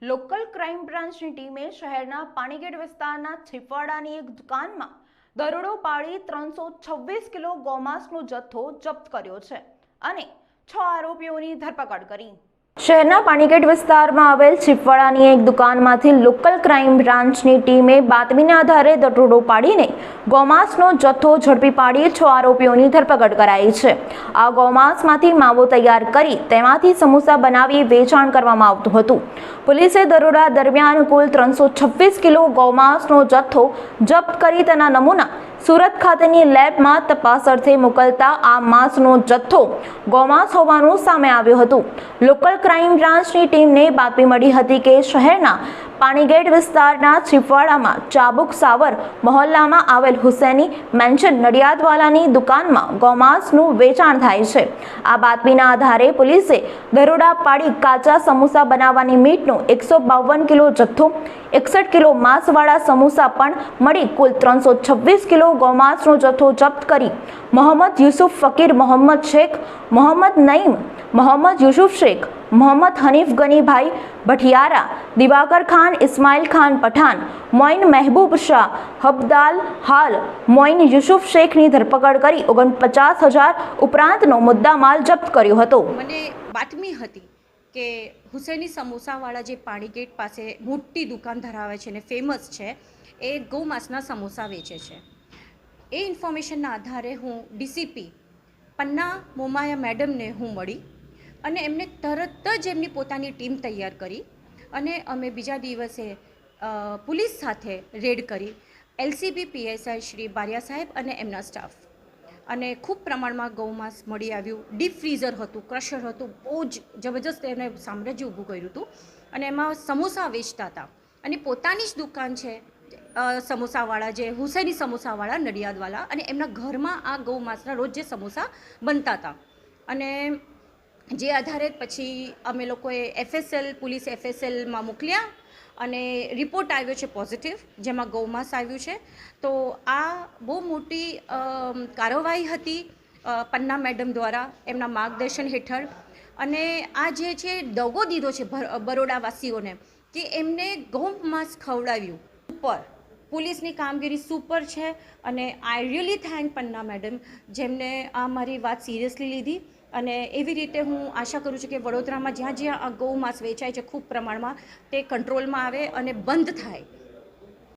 Local crime બ્રાન્ચની ટીમે શહેરના પાણીગેટ વિસ્તારના છીપવાડાની એક દુકાનમાં દરોડો પાડી 326 કિલો ગોમાંસનો જથ્થો જપ્ત કર્યો છે અને 6 આરોપીઓની ધરપકડ કરી। શહેરના પાણીગેટ વિસ્તારમાં આવેલ છીપવાડાની એક દુકાનમાંથી લોકલ ક્રાઇમ બ્રાન્ચની ટીમે બાતમીના આધારે દરોડો પાડીને ગોમાંસનો જથ્થો ઝડપી પાડી 6 આરોપીઓની ધરપકડ કરાઈ છે। આ ગોમાંસમાંથી માવો તૈયાર કરી તેમાંથી સમોસા બનાવી વેચાણ કરવામાં આવતું હતું। પોલીસે દરોડા દરમિયાન કુલ 326 કિલો ગોમાંસનો જથ્થો જપ્ત કરી તેના નમૂના સુરત ખાતેની લેબમાં તપાસ અર્થે મોકલતા આ માંસનો જથ્થો ગોમાંસ હોવાનું સામે આવ્યું હતું। લોકલ ક્રાઇમ બ્રાન્ચની ટીમને બાતમી મળી હતી કે શહેરના પાણીગેટ વિસ્તારના છીપવાડામાં ચાબુક સાવર મહોલ્લામાં આવેલ હુસૈની મેન્શન નડિયાદવાલાની દુકાનમાં ગોમાંસનું વેચાણ થાય છે। આ બાતમીના આધારે પોલીસે દરોડા પાડી કાચા સમોસા બનાવવાની મીટનો 152 કિલો જથ્થો 61 કિલો માંસવાળા સમોસા પણ મળી કુલ 326 કિલો ગોમાંસનો જથ્થો જપ્ત કરી મોહમ્મદ યુસુફ ફકીર, મોહમ્મદ શેખ, મોહમ્મદ નઈમ, મોહમ્મદ યુસુફ શેખ, મોહમ્મદ હનીફ ગનીભાઈ ભટિયારા, દિવાકર ખાન, ઇસ્માઇલ ખાન પઠાન, મોઇન મહેબૂબ શાહ, હબદાલ હાલ, મોઇન યુસુફ શેખની ધરપકડ કરી 49,000 ઉપરાંતનો મુદ્દામાલ જપ્ત કર્યો હતો। મને બાતમી હતી કે હુસૈની સમોસાવાળા જે પાણીગેટ પાસે મોટી દુકાન ધરાવે છે ને ફેમસ છે, એ ગૌમાંસના સમોસા વેચે છે। એ ઇન્ફોર્મેશનના આધારે હું ડીસીપી પન્ના મોમાયા મેડમને હું મળી અને એમને તરત જ એમની પોતાની ટીમ તૈયાર કરી અને અમે બીજા દિવસે પોલીસ સાથે રેડ કરી એલસીબી પીએસઆઈ શ્રી બારિયા સાહેબ અને એમના સ્ટાફ અને ખૂબ પ્રમાણમાં ગૌમાંસ મળી આવ્યું। ડીપ ફ્રીઝર હતું, ક્રશર હતું, બહુ જ જબરજસ્ત એને સામ્રાજ્ય ઊભું કર્યું હતું અને એમાં સમોસા વેચતા હતા અને પોતાની જ દુકાન છે સમોસાવાળા, જે હુસૈની સમોસાવાળા નડિયાદવાલા, અને એમના ઘરમાં આ ગૌમાંસના રોજ જે સમોસા બનતા હતા અને જે આધારે પછી અમે લોકોએ પોલીસ એફએસએલમાં મોકલ્યા અને રિપોર્ટ આવ્યો છે પોઝિટિવ, જેમાં ગૌમાંસ આવ્યું છે। તો આ બહુ મોટી કાર્યવાહી હતી પન્ના મેડમ દ્વારા, એમના માર્ગદર્શન હેઠળ। અને આ જે છે દગો દીધો છે બરોડાવાસીઓને કે એમને ગૌમાંસ ખવડાવ્યું, ઉપર પોલીસની કામગીરી સુપર છે અને I really thank Panna madam, જેમને આ મારી વાત સિરિયસલી લીધી। અને એવી રીતે હું આશા કરું છું કે વડોદરામાં જ્યાં જ્યાં આ ગૌમાંસ વેચાય છે ખૂબ પ્રમાણમાં, તે કંટ્રોલમાં આવે અને બંધ થાય।